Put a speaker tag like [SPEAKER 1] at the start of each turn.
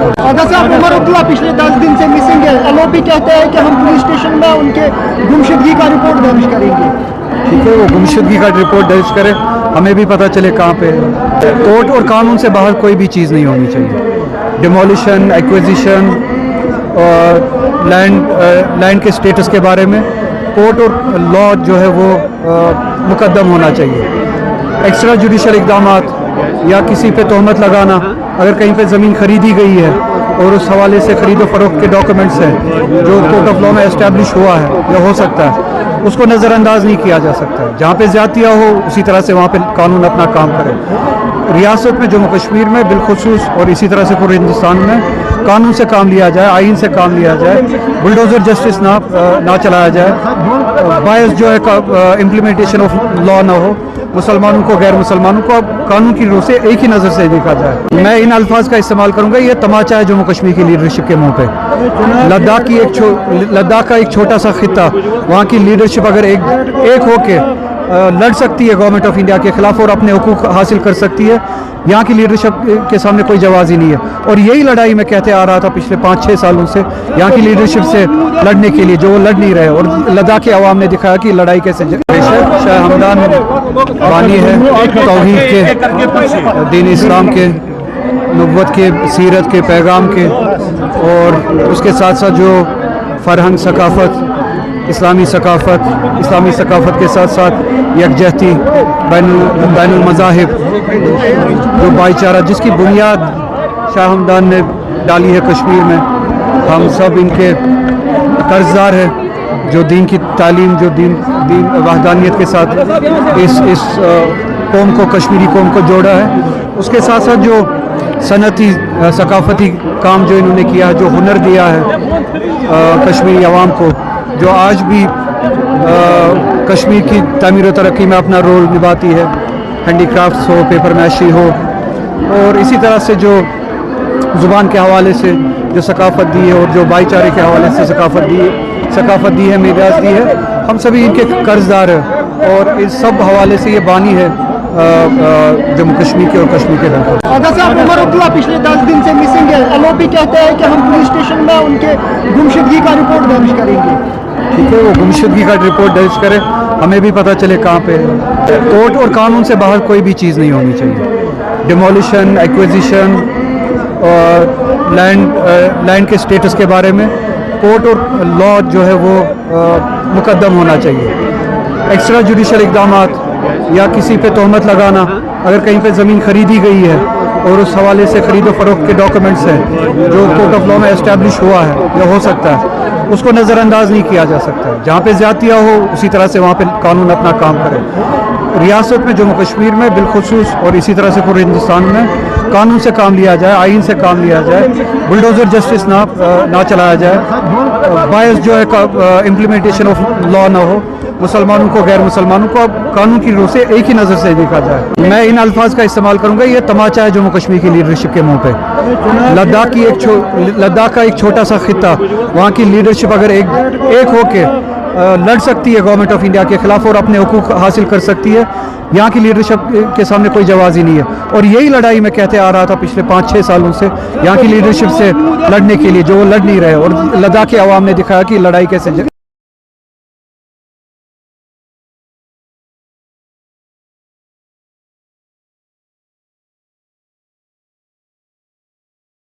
[SPEAKER 1] उमर अब्दुल्ला पिछले 10 दिन से मिसिंग है। एलओपी कहते हैं कि हम पुलिस स्टेशन में उनके गुमशुदगी का रिपोर्ट दर्ज करेंगे।
[SPEAKER 2] ठीक है, वो गुमशुदगी का रिपोर्ट दर्ज करे, हमें भी पता चले कहाँ पे है। कोर्ट और कानून से बाहर कोई भी चीज़ नहीं होनी चाहिए। डिमोलिशन, एक्विजिशन और लैंड के स्टेटस के बारे में कोर्ट और लॉ जो है वो मुकद्दम होना चाहिए। एक्स्ट्रा जुडिशल इक़दामात या किसी पे तोहमत लगाना, अगर कहीं पे ज़मीन खरीदी गई है और उस हवाले से ख़रीदो फरोख्त के डॉक्यूमेंट्स हैं जो कोर्ट ऑफ लॉ में एस्टैब्लिश हुआ है या हो सकता है, उसको नज़रअंदाज नहीं किया जा सकता। जहाँ पे ज़्यादतियाँ हो उसी तरह से वहाँ पे कानून अपना काम करे। रियासत में जम्मू कश्मीर में बिलखुसूस और इसी तरह से पूरे हिंदुस्तान में कानून से काम लिया जाए, आइन से काम लिया जाए, बुलडोज़र जस्टिस ना चलाया जाए, बायस जो है इम्प्लीमेंटेशन ऑफ लॉ ना हो, मुसलमानों को गैर मुसलमानों को कानून की रूह से एक ही नज़र से देखा जाए। मैं इन अल्फाज का इस्तेमाल करूँगा, ये तमाचा है जम्मू कश्मीर की लीडरशिप के मुंह पे। लद्दाख का एक छोटा सा खिता, वहाँ की लीडरशिप अगर एक होके लड़ सकती है गवर्नमेंट ऑफ इंडिया के खिलाफ और अपने हुकूक हासिल कर सकती है, यहाँ की लीडरशिप के सामने कोई जवाब ही नहीं है। और यही लड़ाई मैं कहते आ रहा था पिछले 5-6 सालों से, यहाँ की लीडरशिप से लड़ने के लिए, जो वो लड़ नहीं रहे। और लद्दाख के अवाम ने दिखाया कि लड़ाई कैसे। शाह हमदान बानी है तौहीद के, दीन इस्लाम के, नबुव्वत के, सीरत के, पैगाम के, और उसके साथ साथ जो फ़रहंग सकाफ़त, इस्लामी सकाफ़त के साथ साथ यकजहती, बैनुल मज़ाहिब, जो भाईचारा जिसकी बुनियाद शाह हमदान ने डाली है कश्मीर में, हम सब इनके कर्जदार हैं। जो दीन की तालीम, जो दीन वहदानियत के साथ इस कौम को, कश्मीरी कौम को जोड़ा है, उसके साथ साथ जो सनती सकाफ़ती काम जो इन्होंने किया है, जो हुनर दिया है कश्मीरी अवाम को, जो आज भी कश्मीर की तामीर व तरक्की में अपना रोल निभाती है, हैंडी क्राफ्ट्स हो, पेपर मैशी हो, और इसी तरह से जो ज़ुबान के हवाले से जो सकाफ़त दी है और जो भाईचारे के हवाले से सकाफ़त दी है, मिराज दी है, हम सभी इनके कर्जदार हैं। और इस सब हवाले से ये बानी है जम्मू कश्मीर के और कश्मीर के लोगों।
[SPEAKER 1] उमर अब्दुल्ला पिछले 10 दिन से मिसिंग है। एलओपी कहते हैं कि हम पुलिस स्टेशन में उनके गुमशुदगी का रिपोर्ट दर्ज करेंगे।
[SPEAKER 2] ठीक है, वो गुमशुदगी का रिपोर्ट दर्ज करे, हमें भी पता चले कहाँ पे है। कोर्ट और कानून से बाहर कोई भी चीज़ नहीं होनी चाहिए। डिमोलिशन, एक्विजिशन और लैंड के स्टेटस के बारे में कोर्ट और लॉ जो है वो मुकद्दम होना चाहिए। एक्स्ट्रा जुडिशल इक़दामात या किसी पे तोहमत लगाना, अगर कहीं पे ज़मीन खरीदी गई है और उस हवाले से ख़रीदो फरोख्त के डॉक्यूमेंट्स हैं जो कोर्ट ऑफ लॉ में एस्टैब्लिश हुआ है या हो सकता है, उसको नज़रअंदाज नहीं किया जा सकता। जहाँ पे ज़्यादतियाँ हो उसी तरह से वहाँ पे कानून अपना काम करे। रियासत में जम्मू कश्मीर में बिलखुसूस और इसी तरह से पूरे हिंदुस्तान में कानून से काम लिया जाए, आइन से काम लिया जाए, बुलडोज़र जस्टिस ना चलाया जाए, बायस जो है इम्प्लीमेंटेशन ऑफ लॉ ना हो, मुसलमानों को गैर मुसलमानों को कानून की रूह से एक ही नज़र से देखा जाए। मैं इन अल्फाज का इस्तेमाल करूँगा, ये तमाचा है जम्मू कश्मीर की लीडरशिप के मुंह पे। लद्दाख का एक छोटा सा खिता, वहाँ की लीडरशिप अगर एक होके लड़ सकती है गवर्नमेंट ऑफ इंडिया के खिलाफ और अपने हुकूक हासिल कर सकती है, यहाँ की लीडरशिप के सामने कोई जवाब ही नहीं है। और यही लड़ाई मैं कहते आ रहा था पिछले 5-6 सालों से, यहाँ की लीडरशिप से लड़ने के लिए, जो वो लड़ नहीं रहे। और लद्दाख के अवाम ने दिखाया कि लड़ाई कैसे